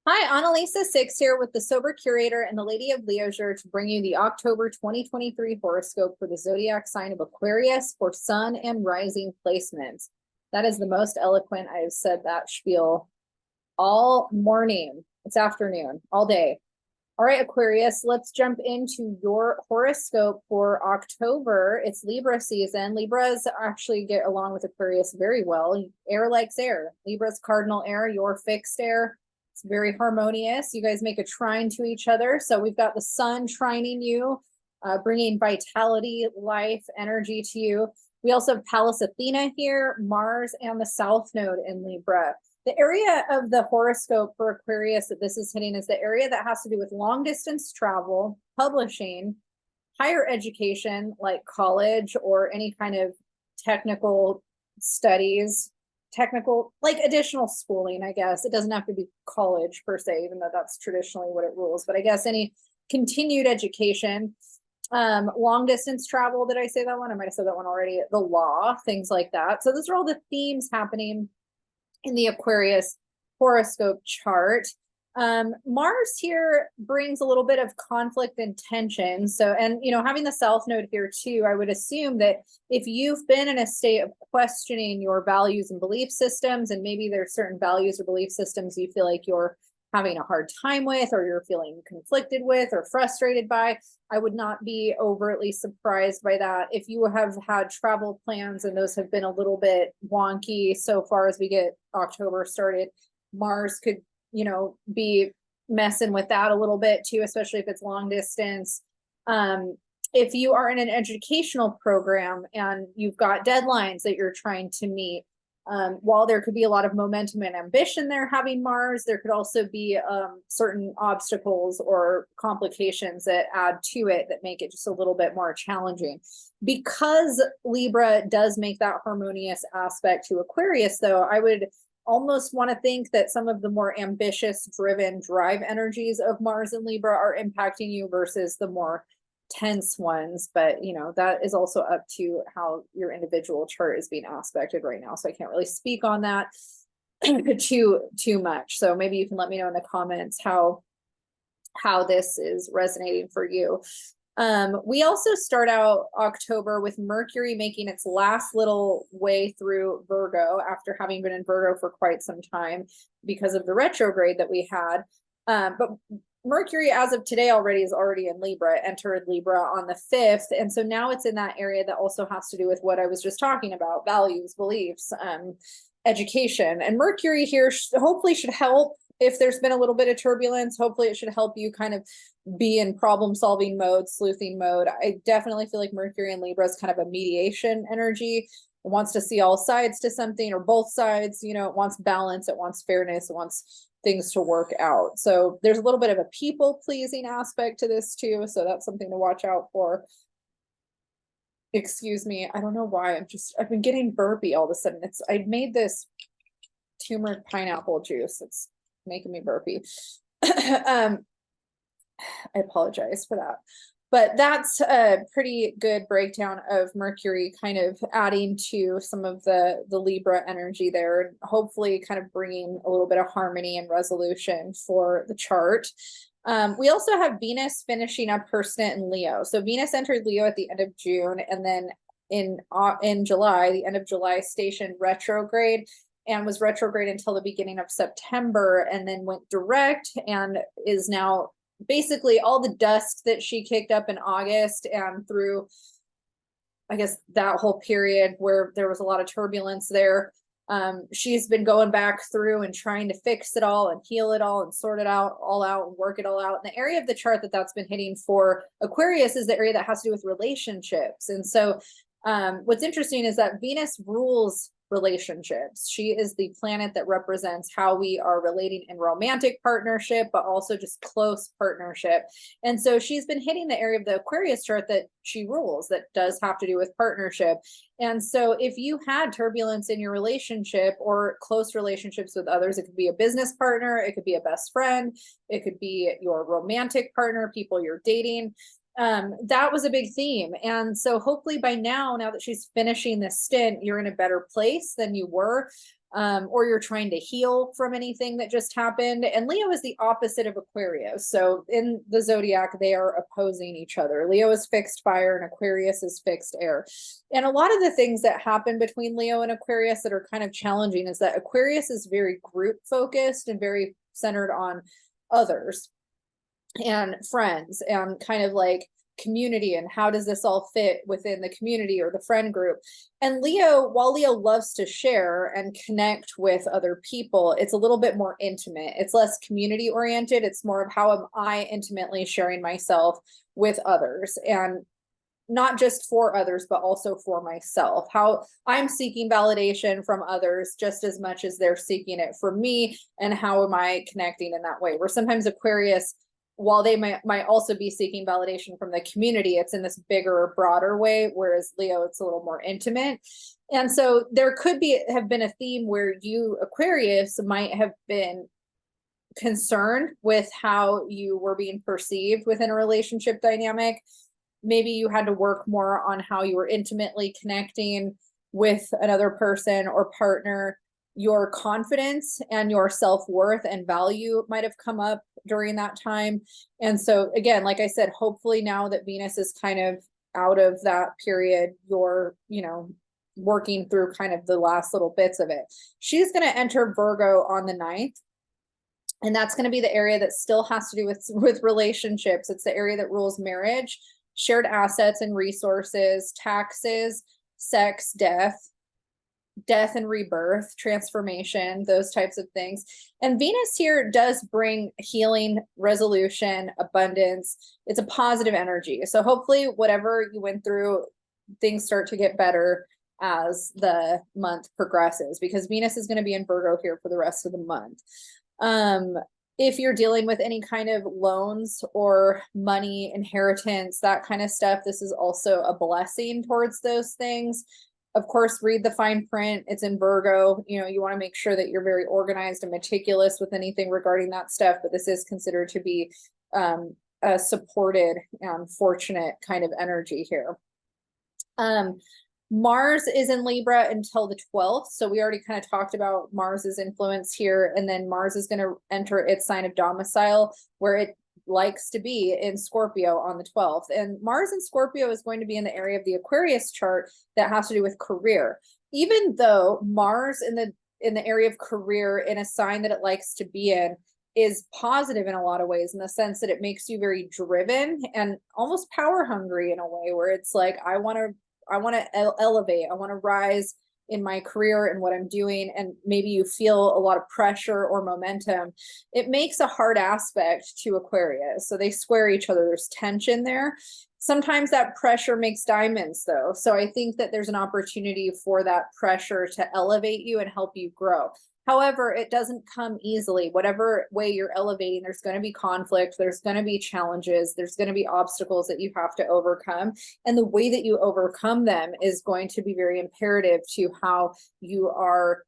Hi, Analisa Six here with the Sober Curator and the Lady of Leisure to bring you the October 2023 horoscope for the zodiac sign of Aquarius for sun and rising placements. That is the most eloquent I've said that spiel all morning. It's afternoon, all day. All right, Aquarius, let's jump into your horoscope for October. It's Libra season. Libras actually get along with Aquarius very well. Air likes air. Libra's cardinal air, your fixed air. It's very harmonious. You guys make a trine to each other. So we've got the sun trining you, bringing vitality, life, energy to you. We also have Pallas Athena here, Mars, and the South Node in Libra. The area of the horoscope for Aquarius that this is hitting is the area that has to do with long distance travel, publishing, higher education like college or any kind of technical studies, technical, like additional schooling, I guess. It doesn't have to be college per se, even though that's traditionally what it rules. But I guess any continued education, long distance travel, did I say that one? I might have said that one already. The law, things like that. So those are all the themes happening in the Aquarius horoscope chart. Mars here brings a little bit of conflict and tension. So, and having the South Node here too, I would assume that if you've been in a state of questioning your values and belief systems, and maybe there's certain values or belief systems you feel like you're having a hard time with, or you're feeling conflicted with or frustrated by, I would not be overtly surprised by that. If you have had travel plans and those have been a little bit wonky so far as we get October started, Mars could, be messing with that a little bit too, especially if it's long distance. If you are in an educational program and you've got deadlines that you're trying to meet, while there could be a lot of momentum and ambition there having Mars, there could also be certain obstacles or complications that add to it that make it just a little bit more challenging. Because Libra does make that harmonious aspect to Aquarius, though, I would almost want to think that some of the more ambitious, driven, drive energies of Mars and Libra are impacting you versus the more tense ones. But that is also up to how your individual chart is being aspected right now, so I can't really speak on that too much. So maybe you can let me know in the comments how this is resonating for you. We also start out October with Mercury making its last little way through Virgo after having been in Virgo for quite some time because of the retrograde that we had. But Mercury, as of today already, is already in Libra, entered Libra on the 5th. And so now it's in that area that also has to do with what I was just talking about, values, beliefs, education. And Mercury here hopefully should help. If there's been a little bit of turbulence, hopefully it should help you kind of be in problem-solving mode, sleuthing mode. I definitely feel like Mercury in Libra is kind of a mediation energy. It wants to see all sides to something, or both sides. It wants balance, it wants fairness, it wants things to work out. So there's a little bit of a people-pleasing aspect to this too. So that's something to watch out for. Excuse me, I don't know why. I've been getting burpy all of a sudden. I made this turmeric pineapple juice. It's making me burpy. I apologize for that. But that's a pretty good breakdown of Mercury kind of adding to some of the Libra energy there, and hopefully kind of bringing a little bit of harmony and resolution for the chart. We also have Venus finishing up her stint in Leo. So Venus entered Leo at the end of June, and then in July, the end of July, stationed retrograde, and was retrograde until the beginning of September, and then went direct and is now basically all the dust that she kicked up in August and through, I guess, that whole period where there was a lot of turbulence there. She's been going back through and trying to fix it all and heal it all and sort it out and work it all out. And the area of the chart that's been hitting for Aquarius is the area that has to do with relationships. And so what's interesting is that Venus rules relationships. She is the planet that represents how we are relating in romantic partnership, but also just close partnership. And so she's been hitting the area of the Aquarius chart that she rules, that does have to do with partnership. And so if you had turbulence in your relationship or close relationships with others, it could be a business partner, it could be a best friend, it could be your romantic partner, people you're dating. That was a big theme. And so hopefully by now that she's finishing this stint, you're in a better place than you were. or you're trying to heal from anything that just happened. And Leo is the opposite of Aquarius. So in the zodiac, they are opposing each other. Leo is fixed fire and Aquarius is fixed air. And a lot of the things that happen between Leo and Aquarius that are kind of challenging is that Aquarius is very group focused and very centered on others and friends and kind of like community and how does this all fit within the community or the friend group. And Leo, while Leo loves to share and connect with other people, it's a little bit more intimate. It's less community oriented. It's more of how am I intimately sharing myself with others, and not just for others, but also for myself. How I'm seeking validation from others just as much as they're seeking it from me. And how am I connecting in that way? Where sometimes Aquarius, while they might also be seeking validation from the community, it's in this bigger, broader way, whereas Leo, it's a little more intimate. And so there could have been a theme where you, Aquarius, might have been concerned with how you were being perceived within a relationship dynamic. Maybe you had to work more on how you were intimately connecting with another person or partner. Your confidence and your self-worth and value might have come up during that time. And so again, like I said, hopefully now that Venus is kind of out of that period, you're, working through kind of the last little bits of it. She's going to enter Virgo on the 9th. And that's going to be the area that still has to do with relationships. It's the area that rules marriage, shared assets and resources, taxes, sex, death and rebirth, transformation, those types of things. And Venus here does bring healing, resolution, abundance. It's a positive energy. So hopefully whatever you went through, things start to get better as the month progresses, because Venus is going to be in Virgo here for the rest of the month. If you're dealing with any kind of loans or money, inheritance, that kind of stuff, this is also a blessing towards those things. Of course, read the fine print. It's in Virgo. You want to make sure that you're very organized and meticulous with anything regarding that stuff, but this is considered to be a supported and fortunate kind of energy here. Mars is in Libra until the 12th. So we already kind of talked about Mars's influence here. And then Mars is going to enter its sign of domicile, where it likes to be, in Scorpio on the 12th. And Mars in Scorpio is going to be in the area of the Aquarius chart that has to do with career. Even though Mars in the area of career in a sign that it likes to be in is positive in a lot of ways, in the sense that it makes you very driven and almost power hungry in a way, where it's like, I want to elevate, I want to rise in my career and what I'm doing. And maybe you feel a lot of pressure or momentum. It makes a hard aspect to Aquarius. So they square each other. There's tension there. Sometimes that pressure makes diamonds though. So I think that there's an opportunity for that pressure to elevate you and help you grow. However, it doesn't come easily. Whatever way you're elevating, there's going to be conflict, there's going to be challenges, there's going to be obstacles that you have to overcome. And the way that you overcome them is going to be very imperative to how you are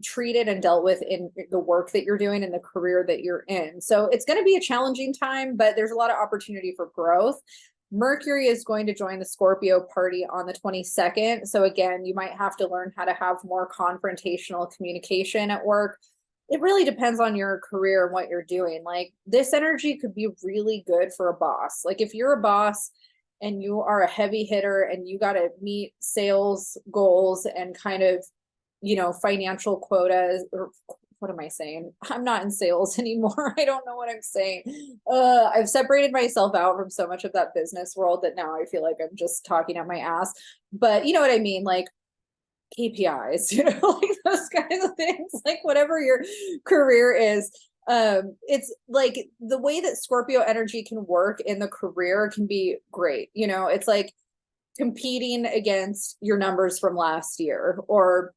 treated and dealt with in the work that you're doing and the career that you're in. So it's going to be a challenging time, but there's a lot of opportunity for growth. Mercury is going to join the Scorpio party on the 22nd. So again, you might have to learn how to have more confrontational communication at work. It really depends on your career and what you're doing. Like, this energy could be really good for a boss. Like, if you're a boss and you are a heavy hitter and you got to meet sales goals and kind of, financial quotas, or what am I saying? I'm not in sales anymore. I don't know what I'm saying. I've separated myself out from so much of that business world that now I feel like I'm just talking out my ass. But you know what I mean? Like KPIs, like those kinds of things, like whatever your career is. It's like the way that Scorpio energy can work in the career can be great. It's like competing against your numbers from last year, or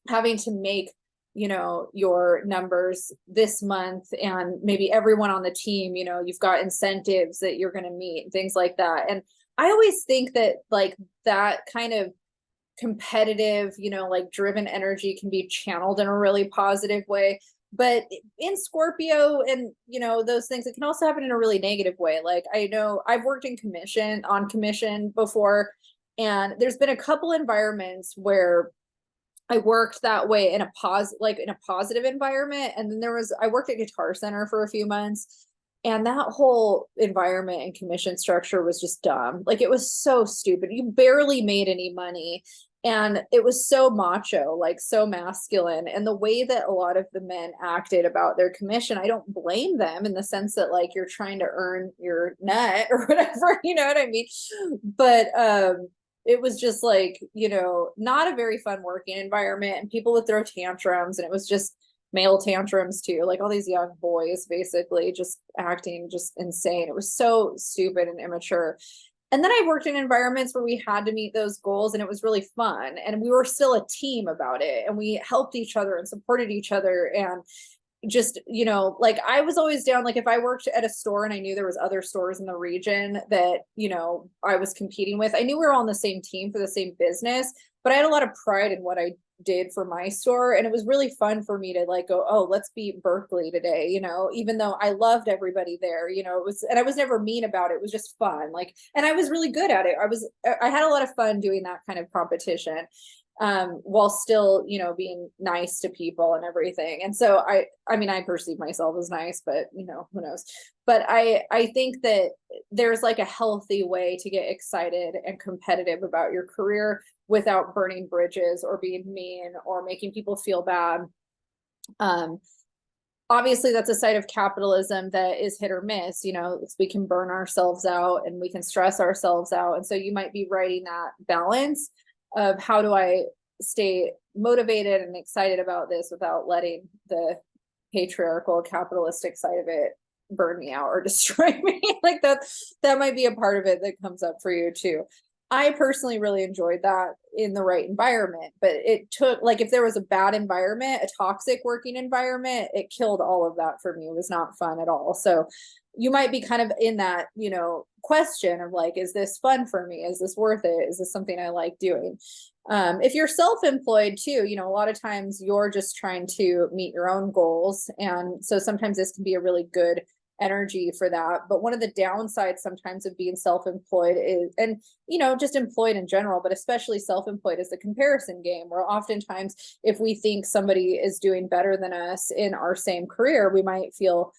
having to make your numbers this month, and maybe everyone on the team, you've got incentives that you're going to meet, things like that. And I always think that like that kind of competitive, like driven energy can be channeled in a really positive way. But in Scorpio and, those things, it can also happen in a really negative way. Like, I know I've worked on commission before, and there's been a couple environments where I worked that way in a positive environment. And then I worked at Guitar Center for a few months, and that whole environment and commission structure was just dumb. Like, it was so stupid. You barely made any money. And it was so macho, like so masculine. And the way that a lot of the men acted about their commission, I don't blame them, in the sense that, like, you're trying to earn your nut or whatever, you know what I mean? But it was just like, not a very fun working environment, and people would throw tantrums, and it was just male tantrums too, like all these young boys basically just acting just insane. It was so stupid and immature. And then I worked in environments where we had to meet those goals, and it was really fun, and we were still a team about it, and we helped each other and supported each other. And just, like, I was always down, like, if I worked at a store and I knew there was other stores in the region that, I was competing with, I knew we were on the same team for the same business, but I had a lot of pride in what I did for my store. And it was really fun for me to, like, go, oh, let's beat Berkeley today, even though I loved everybody there, and I was never mean about it. It was just fun. Like, and I was really good at it. I had a lot of fun doing that kind of competition, while still, being nice to people and everything. And so I mean, I perceive myself as nice, but who knows? But I think that there's, like, a healthy way to get excited and competitive about your career without burning bridges or being mean or making people feel bad. Obviously that's a side of capitalism that is hit or miss. We can burn ourselves out and we can stress ourselves out. And so you might be writing that balance of, how do I stay motivated and excited about this without letting the patriarchal capitalistic side of it burn me out or destroy me. Like, that might be a part of it that comes up for you too. I personally really enjoyed that in the right environment, but it took, like, if there was a bad environment, a toxic working environment, it killed all of that for me. It was not fun at all. So you might be kind of in that, question of, like, is this fun for me? Is this worth it? Is this something I like doing? If you're self-employed too, a lot of times you're just trying to meet your own goals. And so sometimes this can be a really good energy for that. But one of the downsides sometimes of being self-employed is, and just employed in general, but especially self-employed, is the comparison game, where oftentimes if we think somebody is doing better than us in our same career, we might feel,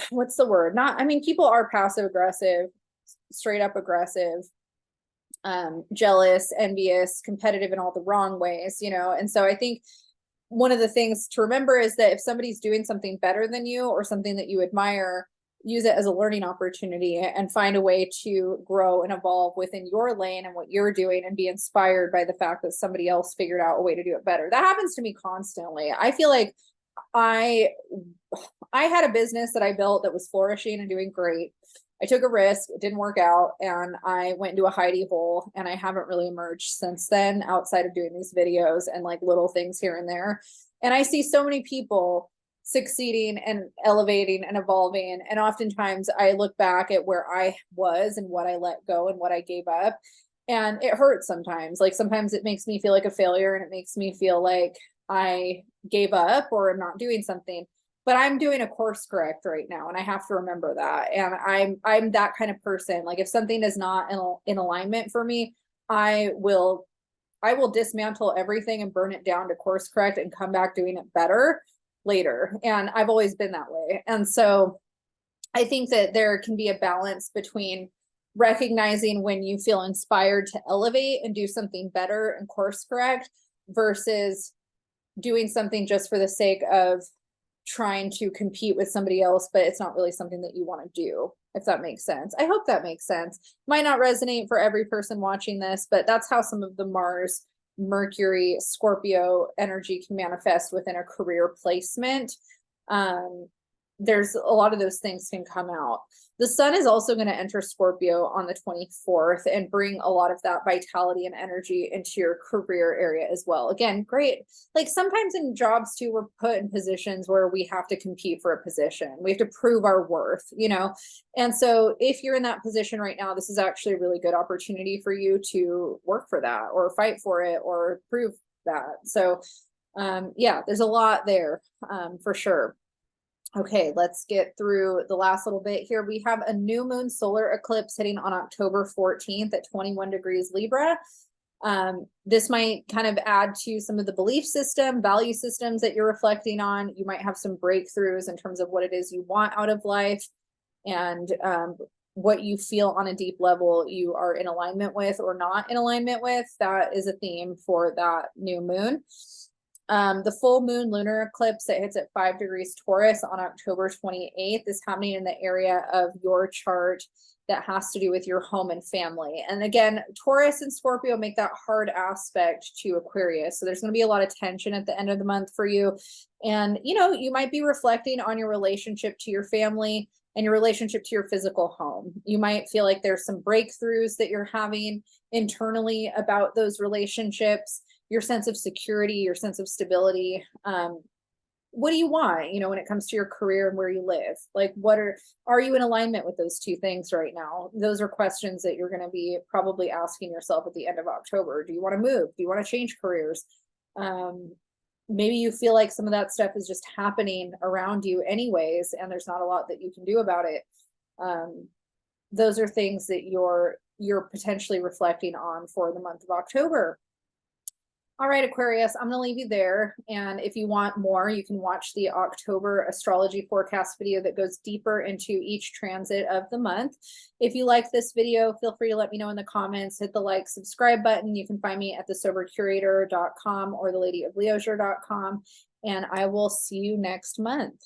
what's the word? People are passive aggressive, straight up aggressive, jealous, envious, competitive in all the wrong ways, and so I think one of the things to remember is that if somebody's doing something better than you or something that you admire, use it as a learning opportunity and find a way to grow and evolve within your lane and what you're doing, and be inspired by the fact that somebody else figured out a way to do it better. That happens to me constantly. I feel like I had a business that I built that was flourishing and doing great. I took a risk, it didn't work out, and I went into a hidey hole, and I haven't really emerged since then, outside of doing these videos and, like, little things here and there. And I see so many people succeeding and elevating and evolving, and oftentimes I look back at where I was and what I let go and what I gave up, and it hurts sometimes. Like, sometimes it makes me feel like a failure, and it makes me feel like I gave up or I'm not doing something. But I'm doing a course correct right now, and I have to remember that. And I'm that kind of person. Like, if something is not in alignment for me, I will dismantle everything and burn it down to course correct and come back doing it better later. And I've always been that way. And so I think that there can be a balance between recognizing when you feel inspired to elevate and do something better and course correct, versus doing something just for the sake of trying to compete with somebody else, but it's not really something that you want to do, if that makes sense. I hope that makes sense. Might not resonate for every person watching this, but that's how some of the Mars, Mercury, Scorpio energy can manifest within a career placement. There's a lot of those things can come out. The sun is also going to enter Scorpio on the 24th and bring a lot of that vitality and energy into your career area as well. Again, great. Like, sometimes in jobs too, we're put in positions where we have to compete for a position. We have to prove our worth, And so if you're in that position right now, this is actually a really good opportunity for you to work for that or fight for it or prove that. So yeah, there's a lot there, for sure. Okay, let's get through the last little bit here. We have a new moon solar eclipse hitting on October 14th at 21 degrees Libra. This might kind of add to some of the belief system, value systems that you're reflecting on. You might have some breakthroughs in terms of what it is you want out of life, and what you feel on a deep level you are in alignment with or not in alignment with. That is a theme for that new moon. The full moon lunar eclipse that hits at 5 degrees Taurus on October 28th is happening in the area of your chart that has to do with your home and family. And again, Taurus and Scorpio make that hard aspect to Aquarius. So there's going to be a lot of tension at the end of the month for you. And, you know, you might be reflecting on your relationship to your family and your relationship to your physical home. You might feel like there's some breakthroughs that you're having internally about those relationships, your sense of security, your sense of stability. What do you want, you know, when it comes to your career and where you live? Like, are you in alignment with those two things right now? Those are questions that you're going to be probably asking yourself at the end of October. Do you want to move? Do you want to change careers? Maybe you feel like some of that stuff is just happening around you anyways, and there's not a lot that you can do about it. Those are things that you're potentially reflecting on for the month of October. All right, Aquarius, I'm going to leave you there. And if you want more, you can watch the October astrology forecast video that goes deeper into each transit of the month. If you like this video, feel free to let me know in the comments. Hit the like, subscribe button. You can find me at thesobercurator.com or theladyofleisure.com. And I will see you next month.